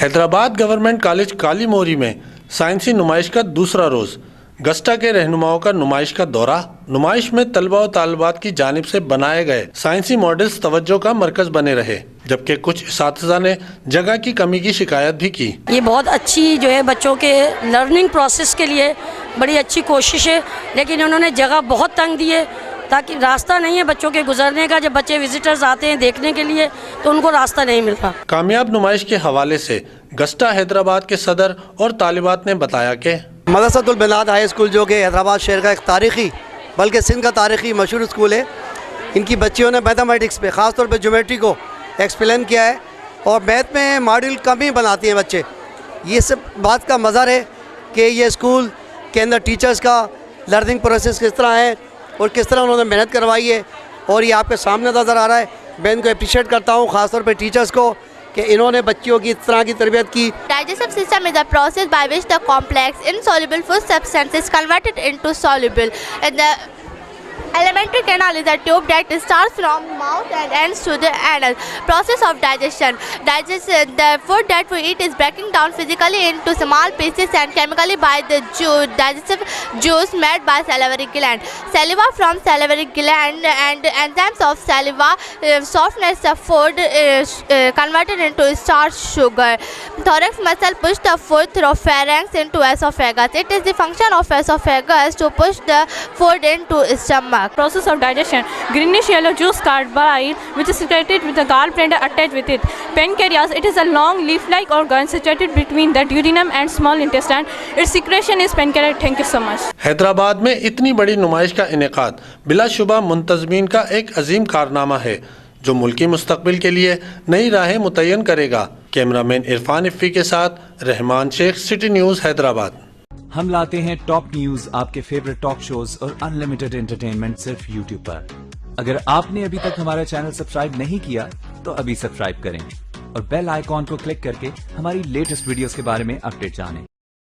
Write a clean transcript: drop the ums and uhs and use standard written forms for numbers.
Hyderabad government college کالی موری میں سائنسی نمائش کا دوسرا روز، گسٹا کے رہنماؤں کا نمائش کا دورہ۔ نمائش میں طلبہ و طالبات کی جانب سے بنائے گئے سائنسی ماڈلز توجہ کا مرکز بنے رہے، جبکہ کچھ اساتذہ نے جگہ کی کمی کی شکایت بھی کی۔ یہ بہت اچھی جو ہے بچوں کے لرننگ پروسیس کے لیے بڑی اچھی کوشش ہے، لیکن انہوں نے جگہ بہت تنگ دی ہے تاکہ راستہ نہیں ہے بچوں کے گزرنے کا۔ جب بچے وزٹرز آتے ہیں دیکھنے کے لیے تو ان کو راستہ نہیں ملتا۔ کامیاب نمائش کے حوالے سے گسٹا حیدرآباد کے صدر اور طالبات نے بتایا کہ مدرسۃ البلاد ہائی اسکول جو کہ حیدرآباد شہر کا ایک تاریخی بلکہ سندھ کا تاریخی مشہور اسکول ہے، ان کی بچیوں نے میتھمیٹکس پہ خاص طور پہ جیومیٹری کو ایکسپلین کیا ہے، اور میتھ میں ماڈل کم ہی بناتی ہیں بچے۔ یہ سب بات کا مظہر ہے کہ یہ اسکول کے اندر ٹیچرز کا لرننگ پروسیس کس طرح ہے اور کس طرح انہوں نے محنت کروائی ہے، اور یہ آپ کے سامنے نظر آ رہا ہے۔ میں ان کو اپریشیٹ کرتا ہوں، خاص طور پہ ٹیچرز کو، کہ انہوں نے بچیوں کی اس طرح کی تربیت کی۔ Digestive system is a process by which the complex insoluble food substance is converted into soluble. And the alimentary canal is a tube that starts from mouth and ends to the anal. Process of digestion. The food that we eat is breaking down physically into small pieces and chemically by the digestive juice made by salivary gland. Saliva from salivary gland and enzymes of saliva softness the food converted into starch sugar. Thorax muscle push the food through pharynx into esophagus. It is the function of esophagus to push the food into stomach. Process of digestion. Greenish yellow juice called bile, which is secreted with the gallbladder attached with it. Pancreas. It is a long leaf-like organ situated between the duodenum and small intestine. Its secretion is pancreatic. Thank you so much. Hyderabad میں اتنی بڑی نمائش کا انعقاد بلا شبہ منتظمین کا ایک عظیم کارنامہ ہے جو ملکی مستقبل کے لیے نئی راہیں متعین کرے گا۔ کیمرہ مین عرفان افی کے ساتھ رحمان شیخ، سٹی نیوز حیدرآباد۔ ہم لاتے ہیں ٹاپ نیوز، آپ کے فیورٹ ٹاک شوز اور انلمیٹڈ انٹرٹینمنٹ صرف یوٹیوب پر۔ اگر آپ نے ابھی تک ہمارا چینل سبسکرائب نہیں کیا تو ابھی سبسکرائب کریں اور بیل آئیکن کو کلک کر کے ہماری لیٹسٹ ویڈیوز کے بارے میں اپڈیٹ جانیں۔